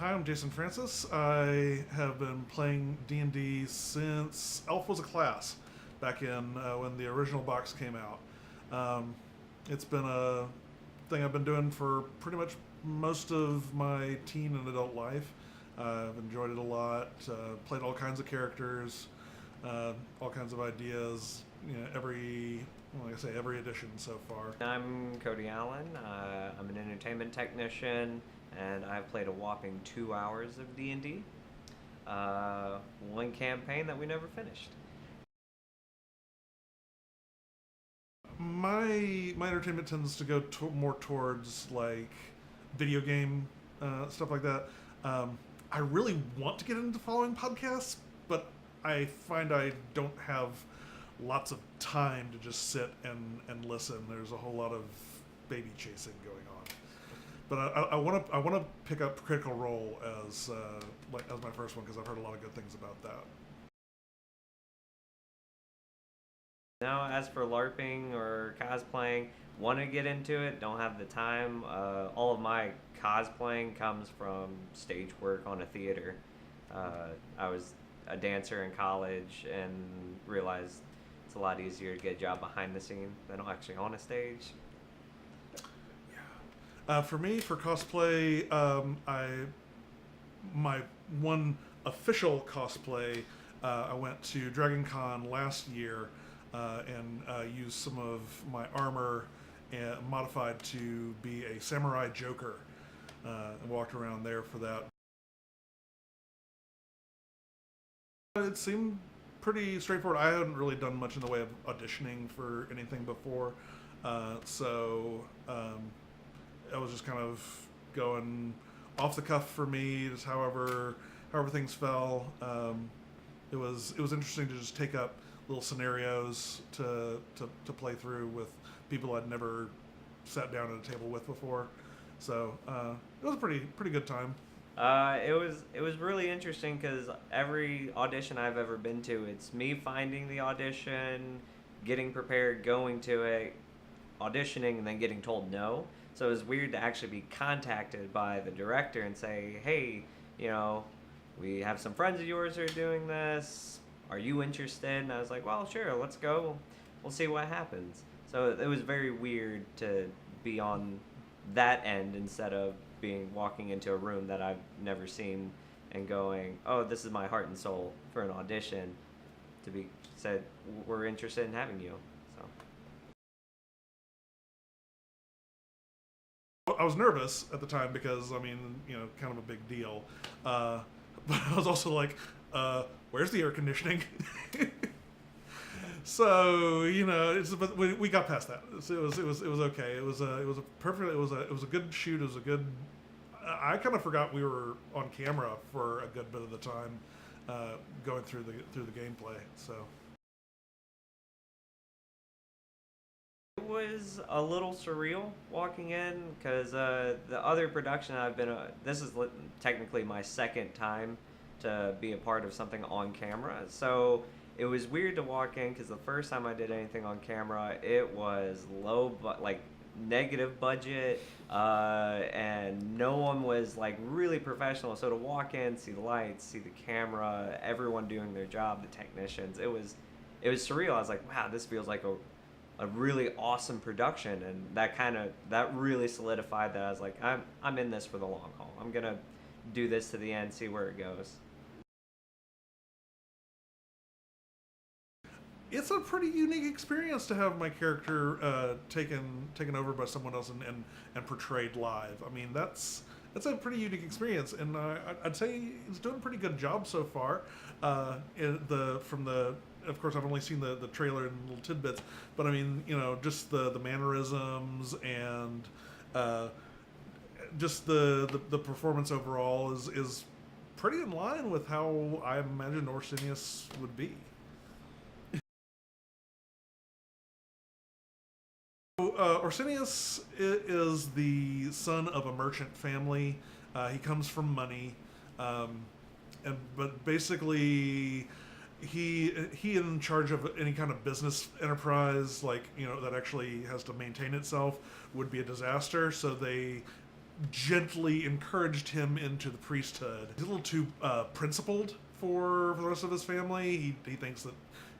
Hi, I'm Jason Francis. I have been playing D&D since Elf was a class, back in when the original box came out. It's been a thing I've been doing for pretty much most of my teen and adult life. I've enjoyed it a lot. Played all kinds of characters, all kinds of ideas. Like I say, every edition so far. I'm Cody Allen. I'm an entertainment technician, and I've played a whopping 2 hours of D&D. One campaign that we never finished. My entertainment tends to go more towards like video game stuff like that. I really want to get into following podcasts, but I find I don't have lots of time to just sit and listen. There's a whole lot of baby chasing going on. But I want to pick up Critical Role as my first one because I've heard a lot of good things about that. Now, as for LARPing or cosplaying, want to get into it, don't have the time. All of my cosplaying comes from stage work on a theater. I was a dancer in college and realized it's a lot easier to get a job behind the scene than actually on a stage. For me, for cosplay, my one official cosplay, I went to Dragon Con last year and used some of my armor and modified to be a samurai Joker and walked around there for that. It seemed pretty straightforward. I hadn't really done much in the way of auditioning for anything before, so I was just kind of going off the cuff for me, just however things fell. It was interesting to just take up little scenarios to play through with people I'd never sat down at a table with before. So it was a pretty good time. It was really interesting because every audition I've ever been to, it's me finding the audition, getting prepared, going to it, auditioning, and then getting told no. So it was weird to actually be contacted by the director and say, hey, we have some friends of yours who are doing this. Are you interested? And I was like, well, sure, let's go. We'll see what happens. So it was very weird to be on that end instead of walking into a room that I've never seen and going, oh, this is my heart and soul for an audition, to be said, we're interested in having you. I was nervous at the time because, kind of a big deal. But I was also like, where's the air conditioning? So, but we got past that. So it was okay. It was a good shoot. It was a good. I kind of forgot we were on camera for a good bit of the time, going through the gameplay. So. It was a little surreal walking in because the other production I've been this is technically my second time to be a part of something on camera, so it was weird to walk in because the first time I did anything on camera it was negative budget, and no one was really professional, so to walk in, see the lights, see the camera, everyone doing their job, the technicians, it was surreal. I was like, wow, this feels like a really awesome production, and that really solidified that I was like, I'm in this for the long haul. I'm gonna do this to the end, see where it goes. It's a pretty unique experience to have my character taken over by someone else and portrayed live. I mean, that's a pretty unique experience, and I'd say he's doing a pretty good job so far. Of course, I've only seen the trailer and little tidbits, but I mean, just the mannerisms and just the performance overall is pretty in line with how I imagined Orsinius would be. Orsinius is the son of a merchant family. He comes from money, but basically he in charge of any kind of business enterprise that actually has to maintain itself would be a disaster. So they gently encouraged him into the priesthood. He's a little too principled for the rest of his family. He thinks that,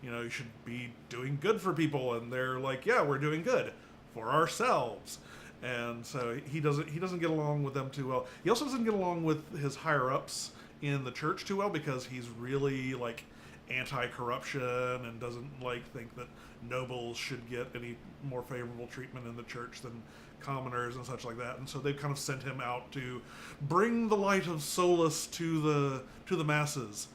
you should be doing good for people, and they're like, yeah, we're doing good for ourselves. And so he doesn't get along with them too well. He also doesn't get along with his higher ups in the church too well, because he's really like anti-corruption and doesn't think that nobles should get any more favorable treatment in the church than commoners and such like that. And so they've kind of sent him out to bring the light of solace to the masses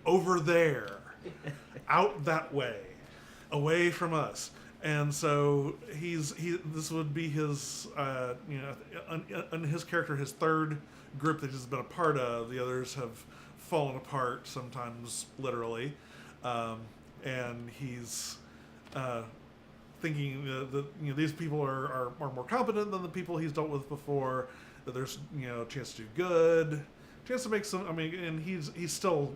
over there, out that way, away from us. And so this would be his, in his character, his third group that he's been a part of. The others have fallen apart, sometimes literally, and he's thinking that these people are more competent than the people he's dealt with before. That there's a chance to do good, chance to make some. And he's still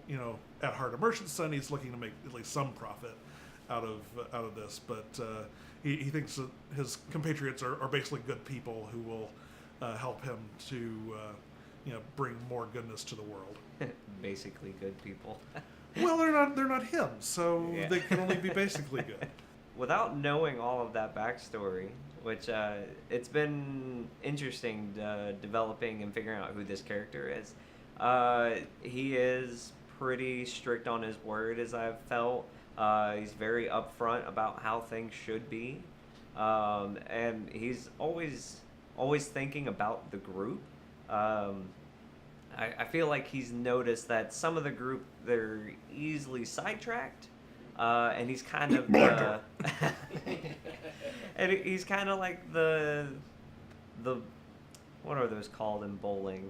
at heart a merchant's son. He's looking to make at least some profit out of this, but he thinks that his compatriots are basically good people who will help him to bring more goodness to the world. Basically good people. Well, they're not him, so yeah. They can only be basically good. Without knowing all of that backstory, which it's been interesting developing and figuring out who this character is. He is pretty strict on his word, as I've felt. He's very upfront about how things should be, and he's always thinking about the group. I feel like he's noticed that some of the group, they're easily sidetracked, and he's kind of and he's kind of like the what are those called in bowling?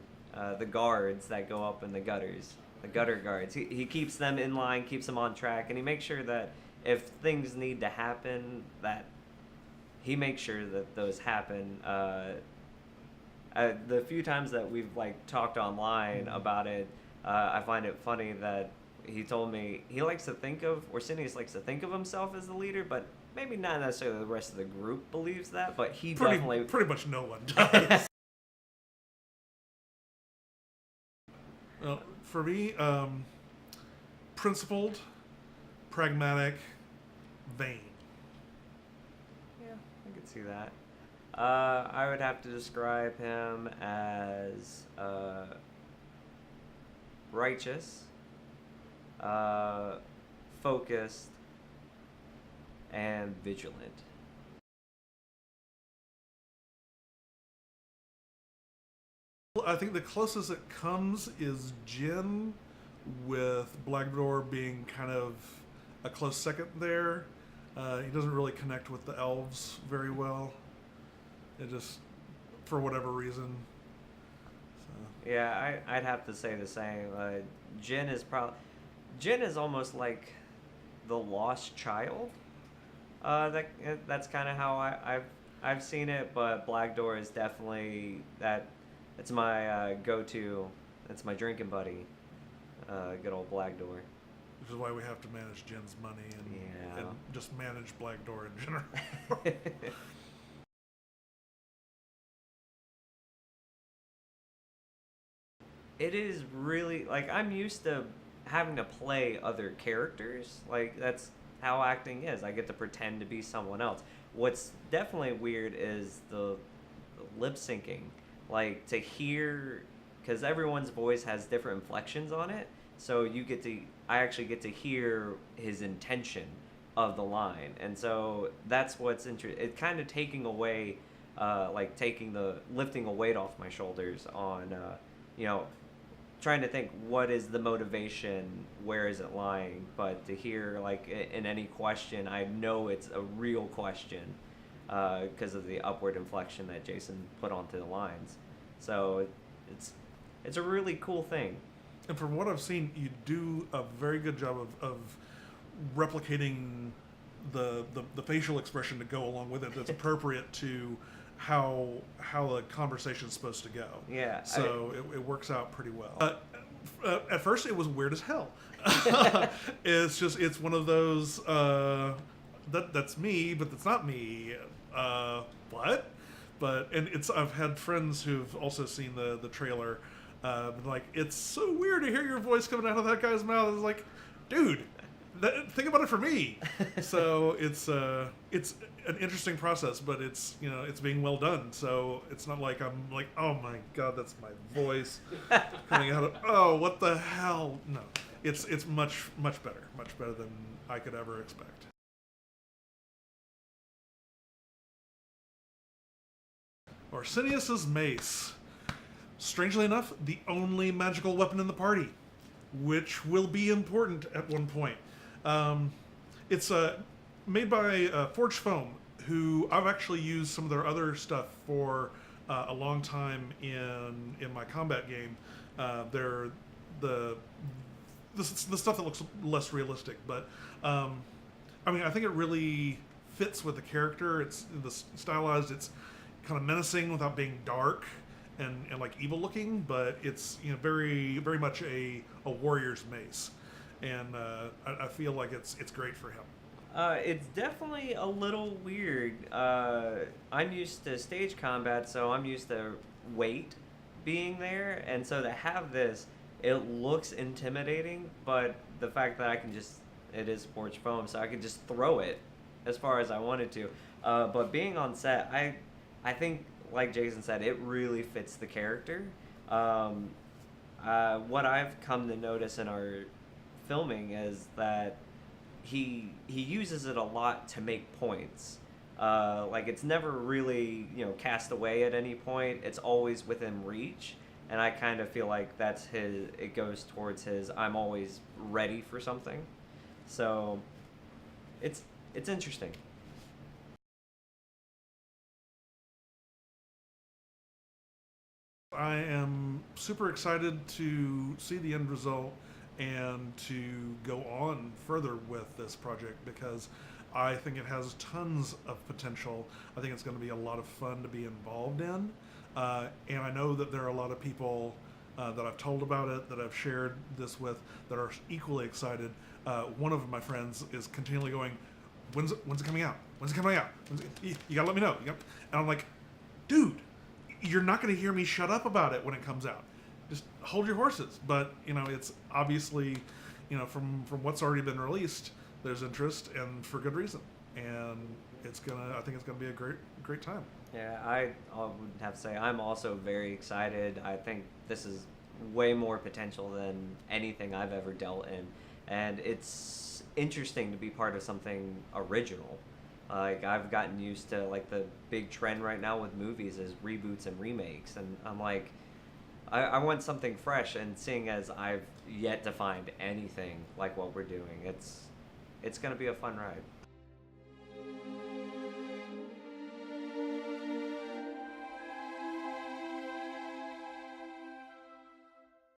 The guards that go up in the gutters. The gutter guards. He keeps them in line, keeps them on track, and he makes sure that if things need to happen, that he makes sure that those happen. The few times that we've talked online about it, I find it funny that he told me Orsinius likes to think of himself as the leader, but maybe not necessarily the rest of the group believes that, but he definitely... Pretty much no one does. Well, for me, principled, pragmatic, vain. Yeah, I could see that. I would have to describe him as righteous, focused, and vigilant. I think the closest it comes is Jin, with Blagdor being kind of a close second there. He doesn't really connect with the elves very well. It just, for whatever reason. So. Yeah, I'd have to say the same. Jin is almost like the lost child. That's kind of how I've seen it. But Blagdor is definitely that. It's my go-to. It's my drinking buddy. Good old Blagdor. Which is why we have to manage Jin's money and just manage Blagdor in general. It is really, I'm used to having to play other characters. That's how acting is. I get to pretend to be someone else. What's definitely weird is the lip syncing. To hear, because everyone's voice has different inflections on it, so I actually get to hear his intention of the line, and so that's what's interesting. It's kind of taking away, lifting a weight off my shoulders on, trying to think what is the motivation, where is it lying, but to hear, in any question, I know it's a real question. Because of the upward inflection that Jason put onto the lines. So it's a really cool thing. And from what I've seen, you do a very good job of replicating the facial expression to go along with it that's appropriate to how the conversation's supposed to go. Yeah. So it works out pretty well. At first, it was weird as hell. It's one of those... that's me, but that's not me. What? But and it's I've had friends who've also seen the trailer, like it's so weird to hear your voice coming out of that guy's mouth. It's like, dude, think about it for me. So it's an interesting process, but it's it's being well done. So it's not like I'm like, oh my god, that's my voice coming out of, oh, what the hell. No, it's much better than I could ever expect. Orsinius's mace. Strangely enough, the only magical weapon in the party, which will be important at one point. It's made by Forged Foam, who I've actually used some of their other stuff for a long time in my combat game. They're the stuff that looks less realistic, but I mean, I think it really fits with the character. It's stylized. It's kind of menacing without being dark and like evil looking, but it's very much a warrior's mace, and I feel like it's great for him. It's definitely a little weird. I'm used to stage combat, so I'm used to weight being there, and so to have this, it looks intimidating, but the fact that it is forged foam, so I could just throw it as far as I wanted to. But being on set, I think, like Jason said, it really fits the character. What I've come to notice in our filming is that he uses it a lot to make points. Like, it's never really cast away at any point. It's always within reach, and I kind of feel like it goes towards his I'm always ready for something. So it's interesting. I am super excited to see the end result and to go on further with this project, because I think it has tons of potential. I think it's going to be a lot of fun to be involved in. And I know that there are a lot of people that I've told about it, that I've shared this with, that are equally excited. One of my friends is continually going, when's it coming out? When's it coming out? You gotta let me know. And I'm like, dude, you're not going to hear me shut up about it when it comes out. Just hold your horses. But it's obviously, from what's already been released, there's interest, and for good reason. And I think it's gonna be a great time. Yeah, I would have to say I'm also very excited. I think this is way more potential than anything I've ever dealt in, and it's interesting to be part of something original. Like, I've gotten used to, like, the big trend right now with movies is reboots and remakes, and I'm like, I want something fresh, and seeing as I've yet to find anything like what we're doing, it's going to be a fun ride.